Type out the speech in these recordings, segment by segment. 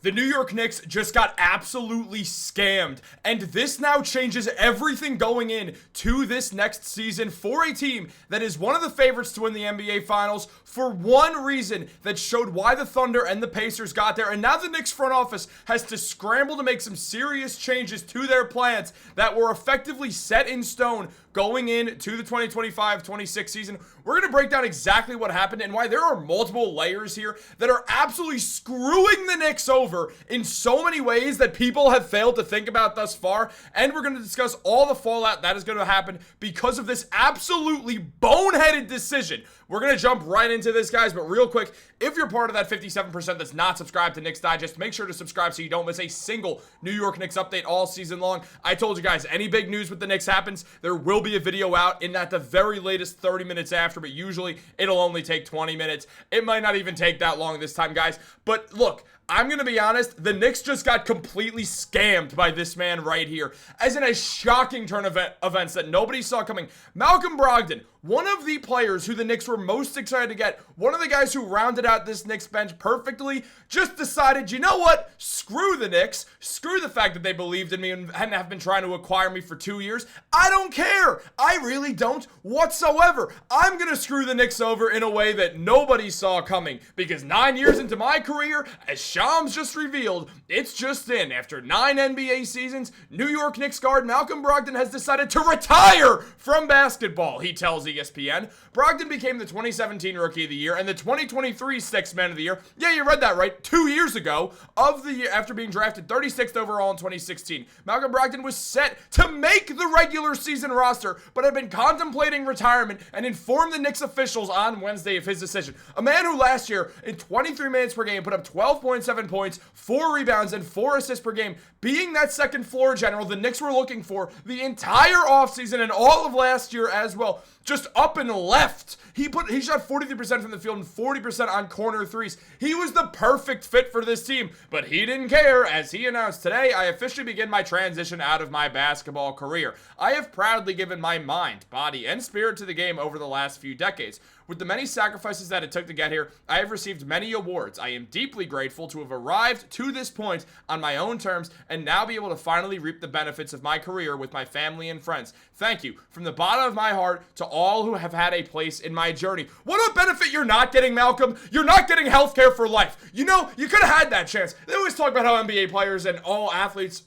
The New York Knicks just got absolutely scammed, and this now changes everything going in to this next season for a team that is one of the favorites to win the NBA Finals for one reason that showed why the Thunder and the Pacers got there, and now the Knicks front office has to scramble to make some serious changes to their plans that were effectively set in stone going into the 2025-26 season. We're going to break down exactly what happened and why there are multiple layers here that are absolutely screwing the Knicks over in so many ways that people have failed to think about thus far. And we're going to discuss all the fallout that is going to happen because of this absolutely boneheaded decision. We're going to jump right into this, guys, but real quick, if you're part of that 57% that's not subscribed to Knicks Digest, make sure to subscribe so you don't miss a single New York Knicks update all season long. I told you guys, any big news with the Knicks happens, there will be a video out in at the very latest 30 minutes after, but usually it'll only take 20 minutes. It might not even take that long this time, guys. But look, I'm going to be honest, the Knicks just got completely scammed by this man right here. As in a shocking turn of events that nobody saw coming. Malcolm Brogdon, one of the players who the Knicks were most excited to get, one of the guys who rounded out this Knicks bench perfectly, just decided, you know what? Screw the Knicks. Screw the fact that they believed in me and have been trying to acquire me for 2 years. I don't care. I really don't whatsoever. I'm going to screw the Knicks over in a way that nobody saw coming. Because 9 years into my career, as Shams just revealed, it's just in. After 9 NBA seasons, New York Knicks guard Malcolm Brogdon has decided to retire from basketball, he tells ESPN. Brogdon became the 2017 Rookie of the Year and the 2023 Sixth Man of the Year. Yeah, you read that right. 2 years ago of the year after being drafted 36th overall in 2016. Malcolm Brogdon was set to make the regular season roster, but had been contemplating retirement and informed the Knicks officials on Wednesday of his decision. A man who last year, in 23 minutes per game, put up 12.7 points, 4 rebounds, and 4 assists per game, being that second floor general the Knicks were looking for the entire offseason and all of last year as well. Just up and left. He shot 43% from the field and 40% on corner threes. He was the perfect fit for this team, but he didn't care. As he announced today, I officially begin my transition out of my basketball career. I have proudly given my mind, body, and spirit to the game over the last few decades. With the many sacrifices that it took to get here, I have received many awards. I am deeply grateful to have arrived to this point on my own terms and now be able to finally reap the benefits of my career with my family and friends. Thank you from the bottom of my heart to all who have had a place in my journey. What a benefit you're not getting, Malcolm. You're not getting healthcare for life. You know, you could have had that chance. They always talk about how NBA players and all athletes,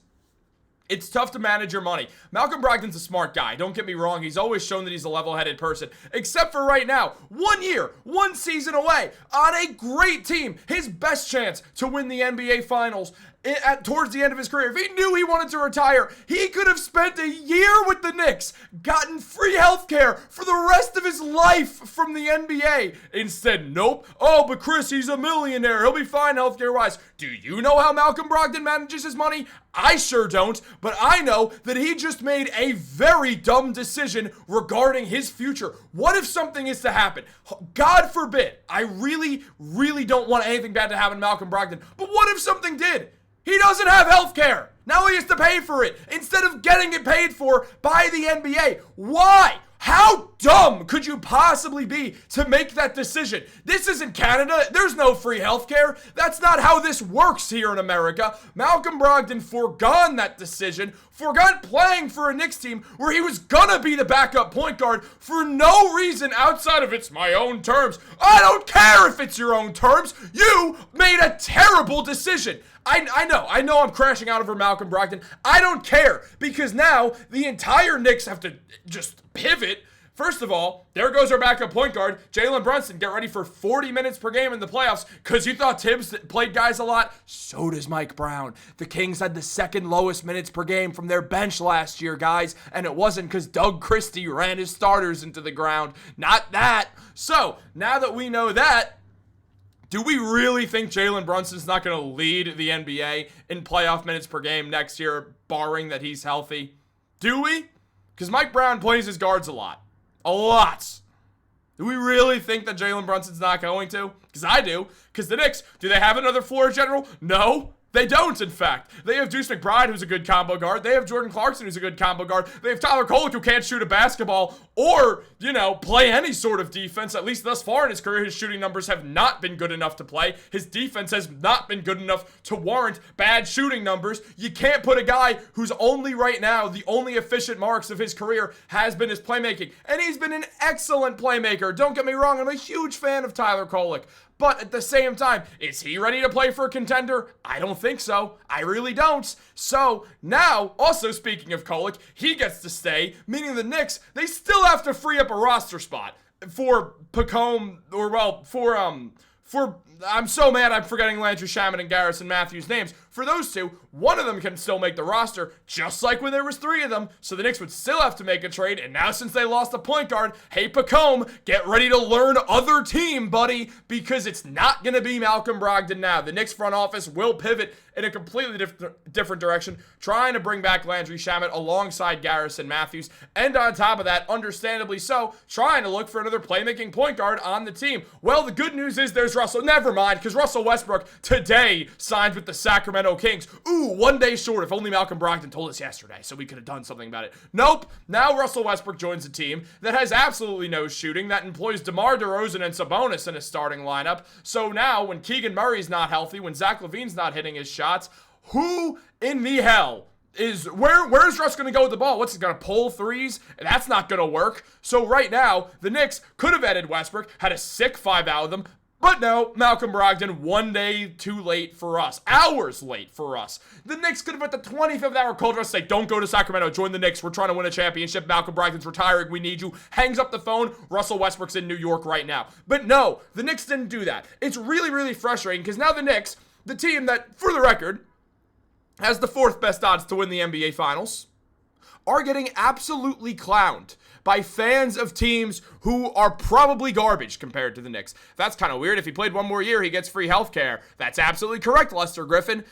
it's tough to manage your money. Malcolm Brogdon's a smart guy. Don't get me wrong. He's always shown that he's a level-headed person. Except for right now. 1 year, 1 season away on a great team. His best chance to win the NBA Finals towards the end of his career. If he knew he wanted to retire, he could have spent a year with the Knicks, gotten free healthcare for the rest of his life from the NBA. Instead, nope. Oh, but Chris, he's a millionaire. He'll be fine healthcare-wise. Do you know how Malcolm Brogdon manages his money? I sure don't, but I know that he just made a very dumb decision regarding his future. What if something is to happen? God forbid. I really, really don't want anything bad to happen to Malcolm Brogdon, but what if something did? He doesn't have health care. Now he has to pay for it instead of getting it paid for by the NBA. Why? How dumb could you possibly be to make that decision? This isn't Canada. There's no free healthcare. That's not how this works here in America. Malcolm Brogdon forgone that decision, forgot playing for a Knicks team where he was gonna be the backup point guard for no reason outside of it's my own terms. I don't care if it's your own terms. You made a terrible decision. I know I'm crashing out over Malcolm Brogdon. I don't care because now the entire Knicks have to just pivot. First of all, there goes our backup point guard, Jalen Brunson. Get ready for 40 minutes per game in the playoffs because you thought Tibbs played guys a lot. So does Mike Brown. The Kings had the second lowest minutes per game from their bench last year, guys, and it wasn't because Doug Christie ran his starters into the ground. Not that. So, now that we know that, do we really think Jalen Brunson's not going to lead the NBA in playoff minutes per game next year, barring that he's healthy? Do we? Because Mike Brown plays his guards a lot. A lot. Do we really think that Jalen Brunson's not going to? Because I do. Because the Knicks, do they have another floor general? No. They don't, in fact. They have Deuce McBride, who's a good combo guard. They have Jordan Clarkson, who's a good combo guard. They have Tyler Kolek, who can't shoot a basketball or, play any sort of defense. At least thus far in his career, his shooting numbers have not been good enough to play. His defense has not been good enough to warrant bad shooting numbers. You can't put a guy who's only right now, the only efficient marks of his career has been his playmaking. And he's been an excellent playmaker. Don't get me wrong, I'm a huge fan of Tyler Kolek. But at the same time, is he ready to play for a contender? I don't think so. I really don't. So now, also speaking of Kolek, he gets to stay, meaning the Knicks, they still have to free up a roster spot for Pacome, I'm so mad I'm forgetting Landry Shamet and Garrison Matthews' names. For those two, one of them can still make the roster, just like when there was 3 of them. So the Knicks would still have to make a trade. And now since they lost a point guard, hey, Pacome, get ready to learn other team, buddy, because it's not going to be Malcolm Brogdon now. The Knicks front office will pivot in a completely different direction, trying to bring back Landry Shamet alongside Garrison Matthews. And on top of that, understandably so, trying to look for another playmaking point guard on the team. Well, the good news is there's Russell. Never mind, because Russell Westbrook today signed with the Sacramento Kings. Ooh, 1 day short. If only Malcolm Brogdon told us yesterday, so we could have done something about it. Nope. Now Russell Westbrook joins a team that has absolutely no shooting, that employs DeMar DeRozan and Sabonis in a starting lineup. So now, when Keegan Murray's not healthy, when Zach LaVine's not hitting his shots, who in the hell where's Russ going to go with the ball? What's he going to pull threes? That's not going to work. So right now, the Knicks could have added Westbrook, had a sick 5 out of them, but no, Malcolm Brogdon, 1 day too late for us. Hours late for us. The Knicks could have at the 25th hour called us, say, don't go to Sacramento, join the Knicks. We're trying to win a championship. Malcolm Brogdon's retiring. We need you. Hangs up the phone. Russell Westbrook's in New York right now. But no, the Knicks didn't do that. It's really, really frustrating because now the Knicks, the team that, for the record, has the 4th best odds to win the NBA Finals, are getting absolutely clowned by fans of teams who are probably garbage compared to the Knicks. That's kind of weird. If he played 1 more year, he gets free health care. That's absolutely correct, Lester Griffin.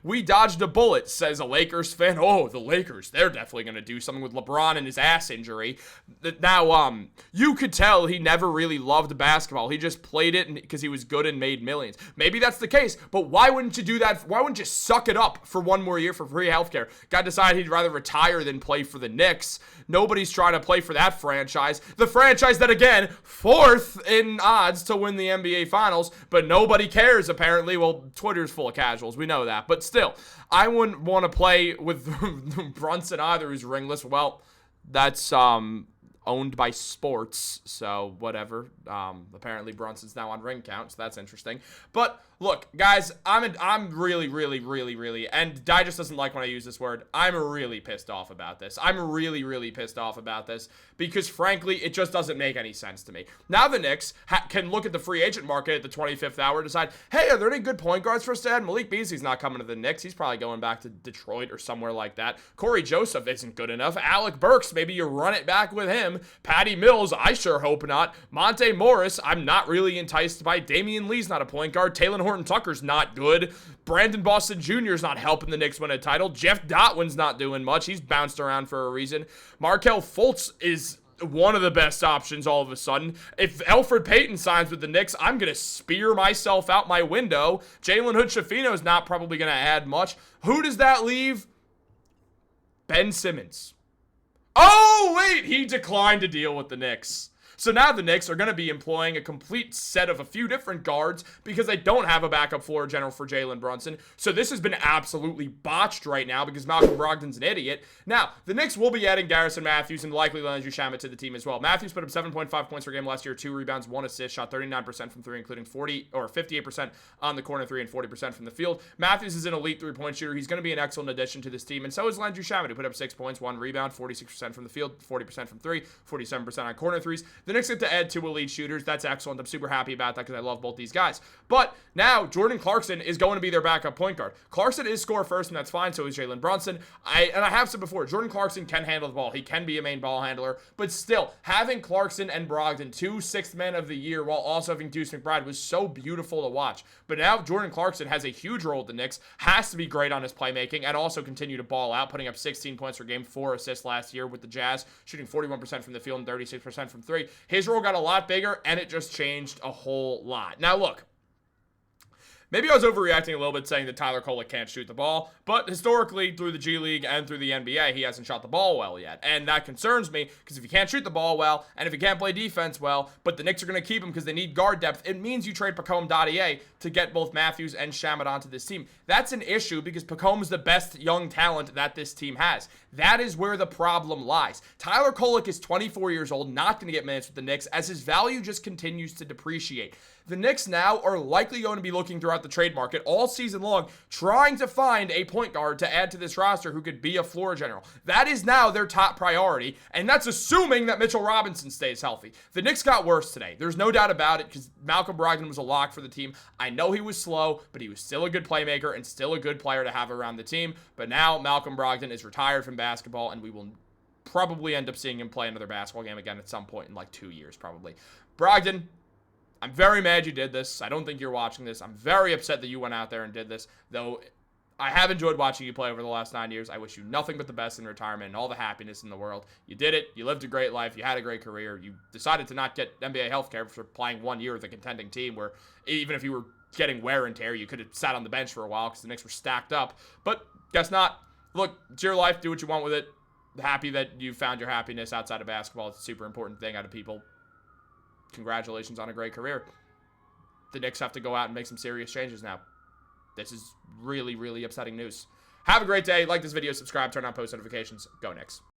We dodged a bullet, says a Lakers fan. Oh, the Lakers, they're definitely going to do something with LeBron and his ass injury. Now, you could tell he never really loved basketball. He just played it because he was good and made millions. Maybe that's the case, but why wouldn't you do that? Why wouldn't you suck it up for 1 more year for free healthcare? Guy decided he'd rather retire than play for the Knicks. Nobody's trying to play for that franchise. The franchise that, again, 4th in odds to win the NBA Finals, but nobody cares, apparently. Well, Twitter's full of casuals. We know that. But still, I wouldn't want to play with Brunson either, who's ringless. Well, that's owned by sports, so whatever. Apparently Brunson's now on ring count, so that's interesting. But look, guys, I'm really, and Digest doesn't like when I use this word. I'm really pissed off about this. I'm really pissed off about this because, frankly, it just doesn't make any sense to me. Now the Knicks can look at the free agent market at the 25th hour, decide, hey, are there any good point guards for us to add? Malik Beasley's not coming to the Knicks. He's probably going back to Detroit or somewhere like that. Corey Joseph isn't good enough. Alec Burks, maybe you run it back with him. Patty Mills, I sure hope not. Monte Morris, I'm not really enticed by. Damian Lee's not a point guard. Taylor Horton-Tucker's not good. Brandon Boston Jr.'s not helping the Knicks win a title. Jeff Dotwin's not doing much. He's bounced around for a reason. Markelle Fultz is one of the best options all of a sudden. If Elfrid Payton signs with the Knicks, I'm going to spear myself out my window. Jalen Hood-Schifino's not probably going to add much. Who does that leave? Ben Simmons. Oh, wait, he declined to deal with the Knicks. So now the Knicks are going to be employing a complete set of a few different guards because they don't have a backup floor general for Jalen Brunson. So this has been absolutely botched right now because Malcolm Brogdon's an idiot. Now, the Knicks will be adding Garrison Matthews and likely Landry Shamet to the team as well. Matthews put up 7.5 points per game last year, 2 rebounds, 1 assist, shot 39% from 3, including 58% on the corner 3 and 40% from the field. Matthews is an elite 3-point shooter. He's going to be an excellent addition to this team, and so is Landry Shamet, who put up 6 points, 1 rebound, 46% from the field, 40% from 3, 47% on corner 3s. The Knicks get to add 2 elite shooters. That's excellent. I'm super happy about that because I love both these guys. But now Jordan Clarkson is going to be their backup point guard. Clarkson is score first, and that's fine. So is Jalen Brunson. I have said before, Jordan Clarkson can handle the ball. He can be a main ball handler. But still, having Clarkson and Brogdon, 2 sixth men of the year, while also having Deuce McBride, was so beautiful to watch. But now Jordan Clarkson has a huge role at the Knicks, has to be great on his playmaking, and also continue to ball out, putting up 16 points per game, 4 assists last year with the Jazz, shooting 41% from the field and 36% from 3. His role got a lot bigger, and it just changed a whole lot. Now, look, Maybe I was overreacting a little bit saying that Tyler Kolek can't shoot the ball, but historically, through the G League and through the NBA, he hasn't shot the ball well yet. And that concerns me, because if he can't shoot the ball well, and if he can't play defense well, but the Knicks are going to keep him because they need guard depth, it means you trade Pacome Dadier to get both Matthews and Shamet onto this team. That's an issue because Pacome's the best young talent that this team has. That is where the problem lies. Tyler Kolek is 24 years old, not going to get minutes with the Knicks, as his value just continues to depreciate. The Knicks now are likely going to be looking throughout the trade market all season long, trying to find a point guard to add to this roster who could be a floor general. That is now their top priority, and that's assuming that Mitchell Robinson stays healthy. The Knicks got worse today. There's no doubt about it, because Malcolm Brogdon was a lock for the team. I know he was slow, but he was still a good playmaker and still a good player to have around the team. But now Malcolm Brogdon is retired from basketball, and we will probably end up seeing him play another basketball game again at some point in like 2 years, probably. Brogdon, I'm very mad you did this. I don't think you're watching this. I'm very upset that you went out there and did this, though I have enjoyed watching you play over the last 9 years. I wish you nothing but the best in retirement and all the happiness in the world. You did it. You lived a great life. You had a great career. You decided to not get NBA healthcare for playing 1 year with a contending team where even if you were getting wear and tear, you could have sat on the bench for a while because the Knicks were stacked up. But guess not. Look, it's your life. Do what you want with it. Happy that you found your happiness outside of basketball. It's a super important thing out of people. Congratulations on a great career. The Knicks have to go out and make some serious changes now. This is really, really upsetting news. Have a great day. Like this video, subscribe, turn on post notifications. Go Knicks.